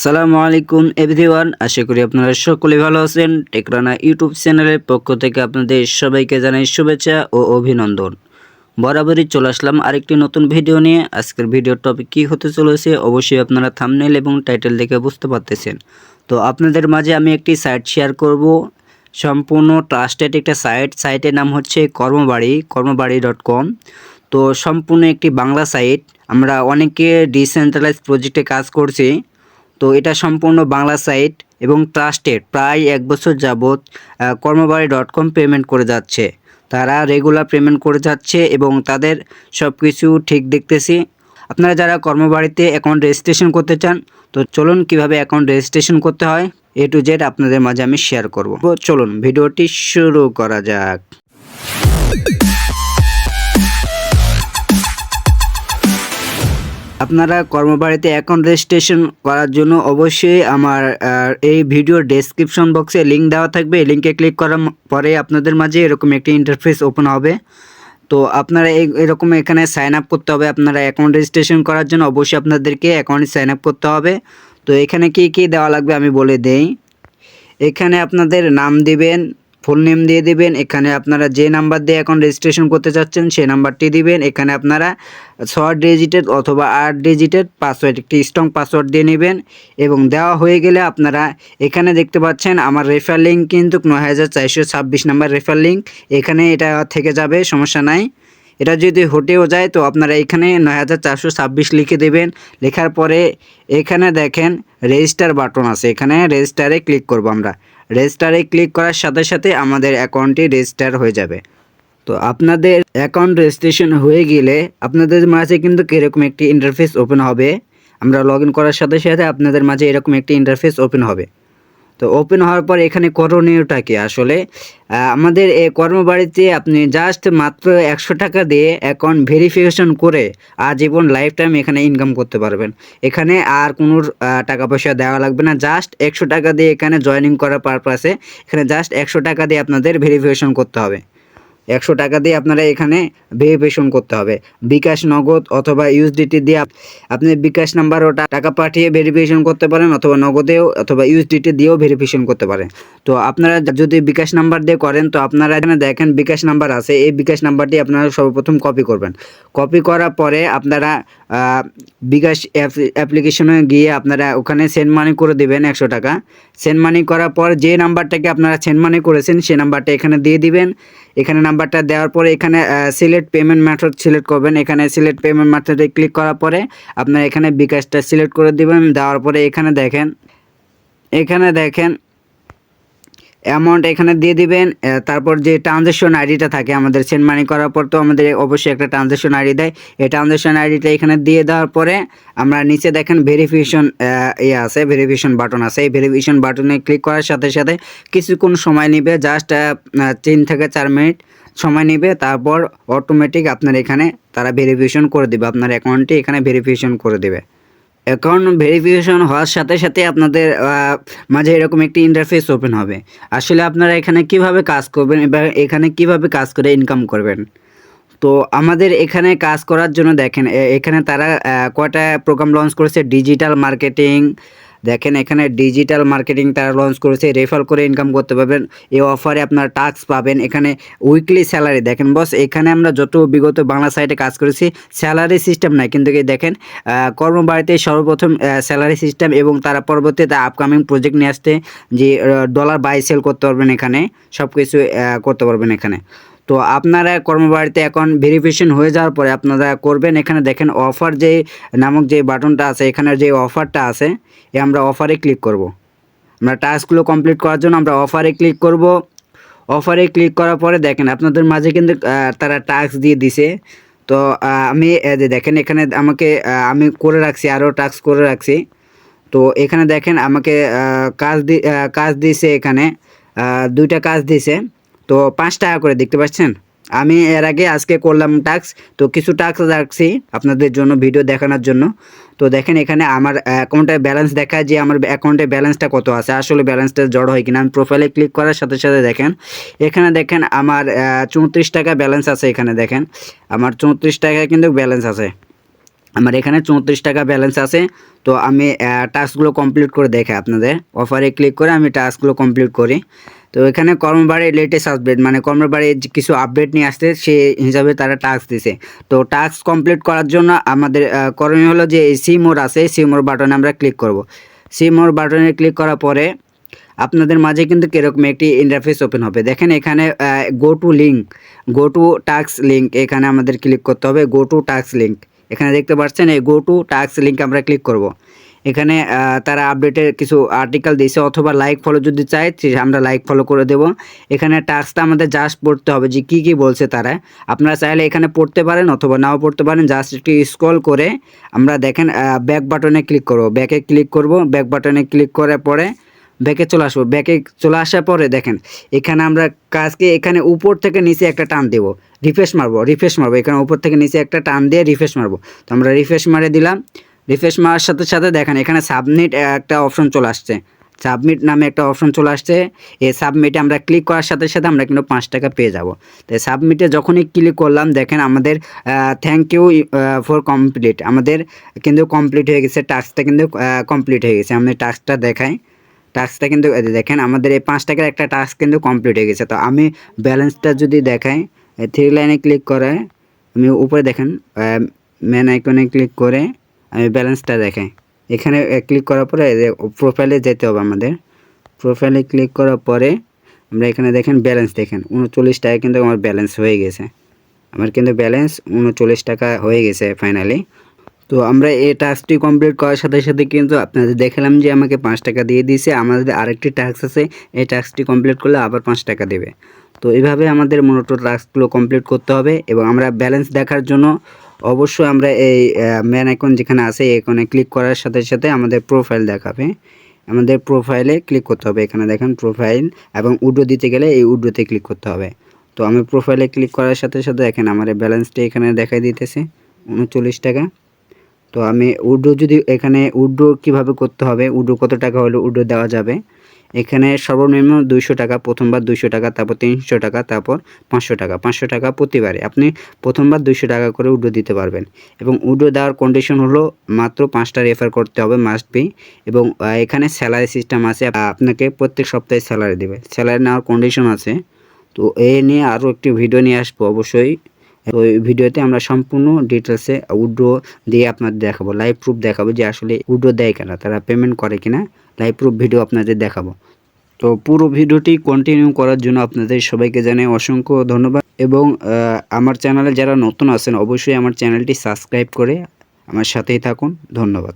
আসসালামু আলাইকুম এভরিওয়ান, আশা করি আপনারা সকলে ভালো আছেন। টেকরানা ইউটিউব চ্যানেলের পক্ষ থেকে আপনাদের সবাইকে জানাই শুভেচ্ছা ও অভিনন্দন। বরাবরই চলে আসলাম আরেকটি নতুন ভিডিও নিয়ে। আজকের ভিডিওর টপিক কী হতে চলেছে অবশ্যই আপনারা থাম্বনেল এবং টাইটেল দেখে বুঝতে পারতেছেন। তো আপনাদের মাঝে আমি একটি সাইট শেয়ার করব, সম্পূর্ণ ট্রাস্টেড একটা সাইটের নাম হচ্ছে কর্মবাড়ি.com। তো সম্পূর্ণ একটি বাংলা সাইট। আমরা অনেকে ডিসেন্ট্রালাইজ প্রজেক্টে কাজ করছি। তো এটা সম্পূর্ণ বাংলা সাইট এবং ট্রাস্টেড, প্রায় 1 বছর যাবৎ কর্মবাড়ি.com পেমেন্ট করে যাচ্ছে। তারা রেগুলার পেমেন্ট করে যাচ্ছে এবং তাদের সব কিছু ঠিক দেখতেছি। আপনারা যারা কর্মবাড়িতে অ্যাকাউন্ট রেজিস্ট্রেশন করতে চান, তো চলুন কিভাবে অ্যাকাউন্ট রেজিস্ট্রেশন করতে হয় A to Z আপনাদের মাঝে আমি শেয়ার করব। চলুন ভিডিওটি শুরু করা যাক। আপনারা কর্মবাড়িতে অ্যাকাউন্ট রেজিস্ট্রেশন করার জন্য অবশ্যই আমার এই ভিডিওর ডেসক্রিপশন বক্সে লিঙ্ক দেওয়া থাকবে। এই লিঙ্কে ক্লিক করার পরে আপনাদের মাঝে এরকম একটি ইন্টারফেস ওপেন হবে। তো আপনারা এরকম এখানে সাইন আপ করতে হবে। আপনারা অ্যাকাউন্ট রেজিস্ট্রেশন করার জন্য অবশ্যই আপনাদেরকে অ্যাকাউন্টে সাইন আপ করতে হবে। তো এখানে কি কি দেওয়া লাগবে আমি বলে দেই। এখানে আপনাদের নাম দিবেন, ফুল নেম দিয়ে দিবেন। এখানে আপনারা যে নাম্বার দিয়ে অ্যাকাউন্ট রেজিস্ট্রেশন করতে চাচ্ছেন সেই নাম্বারটি দিবেন। এখানে আপনারা 6 ডিজিটের অথবা 8 ডিজিটের পাসওয়ার্ড, একটি স্ট্রং পাসওয়ার্ড দিয়ে নেবেন। এবং দেওয়া হয়ে গেলে আপনারা এখানে দেখতে পাচ্ছেন আমার রেফার লিঙ্ক কিন্তু 9426 নাম্বার রেফার লিঙ্ক। এখানে এটা থেকে যাবে, সমস্যা নাই। এটা যদি হটেও যায় তো আপনারা এখানে 9426 লিখে দেবেন। লেখার পরে এখানে দেখেন রেজিস্টার বাটন আছে, এখানে রেজিস্টারে ক্লিক করব। আমরা রেজিস্টারে ক্লিক করার সাথে সাথে আমাদের অ্যাকাউন্টটি রেজিস্টার হয়ে যাবে। তো আপনাদের অ্যাকাউন্ট রেজিস্ট্রেশন হয়ে গেলে আপনাদের মাঝে কিন্তু এরকম একটি ইন্টারফেস ওপেন হবে। আমরা লগ ইন করার সাথে সাথে আপনাদের মাঝে এরকম একটি ইন্টারফেস ওপেন হবে। তো ওপেন হওয়ার পর এখানে করণীয়টা কি আসলে, আমাদের এই কর্মবাড়িতে আপনি জাস্ট মাত্র 100 টাকা দিয়ে অ্যাকাউন্ট ভেরিফিকেশন করে আজীবন লাইফ টাইম এখানে ইনকাম করতে পারবেন। এখানে আর কোনো টাকা পয়সা দেওয়া লাগবে না। জাস্ট 100 টাকা দিয়ে এখানে জয়েনিং করার পারপাসে এখানে জাস্ট 100 টাকা দিয়ে আপনাদের ভেরিফিকেশন করতে হবে। 100 টাকা দিয়ে আপনারা এখানে ভেরিফিকেশন করতে হবে। বিকাশ, নগদ অথবা ইউএসডিটি দিয়ে আপনি বিকাশ নাম্বারও টাকা পাঠিয়ে ভেরিফিকেশন করতে পারেন, অথবা নগদেও অথবা ইউএসডিটি দিয়েও ভেরিফিকেশন করতে পারেন। তো আপনারা যদি বিকাশ নাম্বার দিয়ে করেন তো আপনারা এখানে দেখেন বিকাশ নাম্বার আছে। এই বিকাশ নাম্বারটি আপনারা সর্বপ্রথম কপি করবেন। কপি করার পরে আপনারা বিকাশ অ্যাপ্লিকেশনে গিয়ে আপনারা ওখানে সেন্ড মানি করে দেবেন 100 টাকা। সেন্ড মানি করার পর যে নাম্বারটাকে আপনারা সেন্ড মানি করেছেন সেই নাম্বারটা এখানে দিয়ে দিবেন। এখানে নাম্বারটা দেওয়ার পরে এখানে সিলেক্ট পেমেন্ট মেথড সিলেক্ট করবেন। এখানে সিলেক্ট পেমেন্ট মেথডে ক্লিক করার পরে আপনারা এখানে বিকাশটা সিলেক্ট করে দিবেন। দেওয়ার পরে এখানে দেখেন অ্যামাউন্ট এখানে দিয়ে দিবেন। তারপর যে ট্রানজ্যাকশন আইডিটা থাকে আমাদের সেন্ড মানি করার পর তো আমাদের অবশ্যই একটা ট্রানজ্যাকশন আইডি দেয়। এই ট্রানজ্যাকশন আইডিটা এখানে দিয়ে দেওয়ার পরে আমরা নিচে দেখেন ভেরিফিকেশন ভেরিফিকেশন বাটন আছে। এই ভেরিফিকেশন বাটনে ক্লিক করার সাথে সাথে কিছুক্ষণ সময় নেবে, জাস্ট 3 থেকে 4 মিনিট সময় নেবে। তারপর অটোমেটিক আপনার এখানে তারা ভেরিফিকেশন করে দেবে, আপনার অ্যাকাউন্টটি এখানে ভেরিফিকেশন করে দেবে। অ্যাকাউন্ট ভেরিফিকেশন হওয়ার সাথে সাথে আপনাদের মাঝে এরকম একটি ইন্টারফেস ওপেন হবে। আসলে আপনারা এখানে কিভাবে কাজ করবেন এবং এখানে কিভাবে কাজ করে ইনকাম করবেন। তো আমাদের এখানে কাজ করার জন্য দেখেন এখানে তারা কয়টা প্রোগ্রাম লঞ্চ করেছে। ডিজিটাল মার্কেটিং, দেখেন এখানে ডিজিটাল মার্কেটিং তারা লঞ্চ করেছে। রেফার করে ইনকাম করতে পারবেন। এই অফারে আপনার টাস্ক পাবেন। এখানে উইকলি স্যালারি দেখেন বস, এখানে আমরা যত বিগত বাংলা সাইটে কাজ করেছি স্যালারি সিস্টেম নাই, কিন্তু দেখেন কর্মবাড়িতে সর্বপ্রথম স্যালারি সিস্টেম এবং তারা পরবর্তীতে আপকামিং প্রজেক্ট নিয়ে আসতে যে ডলার বাই সেল করতে পারবেন, এখানে সব কিছু করতে পারবেন এখানে। তো আপনারা কর্মবাড়িতে অ্যাকাউন্ট ভেরিফিকেশন হয়ে যাওয়ার পরে আপনারা করবেন এখানে দেখেন অফার যে নামক যে বাটনটা আছে, এখানে যে অফারটা আছে আমরা অফারে ক্লিক করব। আমরা টাস্কগুলো কমপ্লিট করার জন্য আমরা অফারে ক্লিক করব। অফারে ক্লিক করার পরে দেখেন আপনাদের মাঝে কিন্তু তারা টাস্ক দিয়ে দিছে। তো আমি দেখেন এখানে আমাকে আমি করে রাখছি, আরও টাস্ক করে রাখছি। তো এখানে দেখেন আমাকে কাজ দিছে, এখানে 2টা কাজ দিছে। তো 5 টাকা করে দেখতে পাচ্ছেন। আমি এর আগে আজকে করলাম টাস্ক, তো কিছু টাস্ক রাখছি আপনাদের জন্য ভিডিও দেখানোর জন্য। তো দেখেন এখানে আমার অ্যাকাউন্টে ব্যালেন্স দেখায় যে আমার অ্যাকাউন্টে ব্যালেন্সটা কত আছে, আসলে ব্যালেন্সটা জড় হয় কিনা। আমি প্রোফাইলে ক্লিক করার সাথে সাথে দেখেন এখানে দেখেন আমার 34 টাকা ব্যালেন্স আছে। এখানে দেখেন আমার 34 টাকা কিন্তু ব্যালেন্স আছে। আমার এখানে 34 টাকা ব্যালেন্স আছে। তো আমি টাস্কগুলো কমপ্লিট করে দেখাই আপনাদের। অফারে ক্লিক করে আমি টাস্কগুলো কমপ্লিট করি। তো এখানে কর্মবারে লেটেস্ট আপডেট মানে কর্মবারে কিছু আপডেট নিয়ে আসছে সেই হিসাবে তারা টাস্ক দিছে। তো টাস্ক কমপ্লিট করার জন্য আমাদের করণীয় হলো যে এই সি মোর আছে, সি মোর বাটনে আমরা ক্লিক করব। সি মোর বাটনে ক্লিক করার পরে আপনাদের মাঝে কিন্তু কীরকম একটি ইন্টারফেস ওপেন হবে। দেখেন এখানে go to link, go to task link, এখানে আমাদের ক্লিক করতে হবে গো টু টাস্ক লিঙ্ক। এখানে দেখতে পাচ্ছেন এই গো টু টাস্ক লিঙ্ক আমরা ক্লিক করব। এখানে তারা আপডেটের কিছু আর্টিকেল দিয়েছে, অথবা লাইক ফলো যদি চাই আমরা লাইক ফলো করে দেব। এখানে টাস্কটা আমাদের জাস্ট পড়তে হবে যে কী কী বলছে তারা। আপনারা চাইলে এখানে পড়তে পারেন অথবা নাও পড়তে পারেন। জাস্ট একটু স্ক্রল করে আমরা দেখেন ব্যাক বাটনে ক্লিক করব, ব্যাকে ক্লিক করব। ব্যাক বাটনে ক্লিক করার পরে ব্যাকে চলে আসবো। ব্যাকে চলে আসার পরে দেখেন এখানে আমরা কাজকে এখানে উপর থেকে নিচে একটা টান দেব, রিফ্রেশ মারবো এখানে উপর থেকে নিচে একটা টান দিয়ে রিফ্রেশ মারবো। তো আমরা রিফ্রেশ মারে দিলাম। রিফ্রেশ মারার সাথে সাথে দেখেন এখানে সাবমিট একটা অপশন চলে আসছে, সাবমিট নামে একটা অপশন চলে আসছে। এই সাবমিটে আমরা ক্লিক করার সাথে সাথে আমরা কিন্তু 5 টাকা পেয়ে যাব। তো সাবমিটে যখনই ক্লিক করলাম দেখেন আমাদের থ্যাংক ইউ ফর কমপ্লিট, আমাদের কিন্তু কমপ্লিট হয়ে গেছে, টাস্কটা কিন্তু কমপ্লিট হয়ে গেছে। আমি টাস্কটা দেখাই, টাস্কটা কিন্তু দেখেন আমাদের এই 5 টাকার একটা টাস্ক কিন্তু কমপ্লিট হয়ে গেছে। তো আমি ব্যালেন্সটা যদি দেখাই, 3 লাইনে ক্লিক করে আমি উপরে দেখেন মেন আইকনে ক্লিক করে আমি ব্যালেন্সটা দেখাই। এখানে ক্লিক করার পরে প্রোফাইলে যেতে হবে আমাদের। প্রোফাইলে ক্লিক করার পরে আমরা এখানে দেখেন ব্যালেন্স দেখেন 39 টাকা কিন্তু আমার ব্যালেন্স হয়ে গেছে। আমার কিন্তু ব্যালেন্স 39 টাকা হয়ে গেছে ফাইনালি। তো আমরা এই টাস্কটি কমপ্লিট করার সাথে সাথে কিন্তু আপনাদের দেখালাম যে আমাকে 5 টাকা দিয়ে দিয়েছে। আমাদের আরেকটি টাস্ক আছে, এই টাস্কটি কমপ্লিট করলে আবার 5 টাকা দেবে। তো এইভাবে আমাদের মূলত টাস্কগুলো কমপ্লিট করতে হবে। এবং আমরা ব্যালেন্স দেখার জন্য অবশ্যই আমরা এই মেন আইকন যেখানে আছে এখানে ক্লিক করার সাথে সাথে আমাদের প্রোফাইল দেখাবে। আমাদের প্রোফাইলে ক্লিক করতে হবে। এখানে দেখেন প্রোফাইল এবং উইড্রো দিতে গেলে এই উইড্রোতে ক্লিক করতে হবে। তো আমি প্রোফাইলে ক্লিক করার সাথে সাথে দেখেন আমার ব্যালেন্সটি এখানে দেখাই দিতেছে 39 টাকা। তো আমি উইড্রো যদি এখানে উইড্রো কীভাবে করতে হবে, উইড্রো কত টাকা হলে উইড্রো দেওয়া যাবে, এখানে সর্বনিম্ন 200 টাকা, প্রথমবার 200 টাকা, তারপর 300 টাকা, তারপর 500 টাকা, 500 টাকা প্রতিবারে আপনি প্রথমবার 200 টাকা করে উইড্রো দিতে পারবেন। এবং উইড্রো দেওয়ার কন্ডিশন হলো মাত্র 5টা রেফার করতে হবে, মাস্ট বি। এবং এখানে স্যালারি সিস্টেম আছে, আপনাকে প্রত্যেক সপ্তাহে স্যালারি দেবে, স্যালারি নেওয়ার কন্ডিশন আছে। তো এই নিয়ে আরও একটি ভিডিও নিয়ে আসবো অবশ্যই। ওই ভিডিওতে আমরা সম্পূর্ণ ডিটেলসে উইড্রো দিয়ে আপনাদের দেখাবো, লাইভ প্রুফ দেখাবো যে আসলে উইড্রো দেয় কিনা, তারা পেমেন্ট করে কিনা, লাইভ প্রুফ ভিডিও আপনাদের দেখাবো। তো পুরো ভিডিওটি কন্টিনিউ করার জন্য আপনাদের সবাইকে জানাই অসংখ্য ধন্যবাদ। এবং আমার চ্যানেলে যারা নতুন আছেন অবশ্যই আমার চ্যানেলটি সাবস্ক্রাইব করে আমার সাথেই থাকুন। ধন্যবাদ।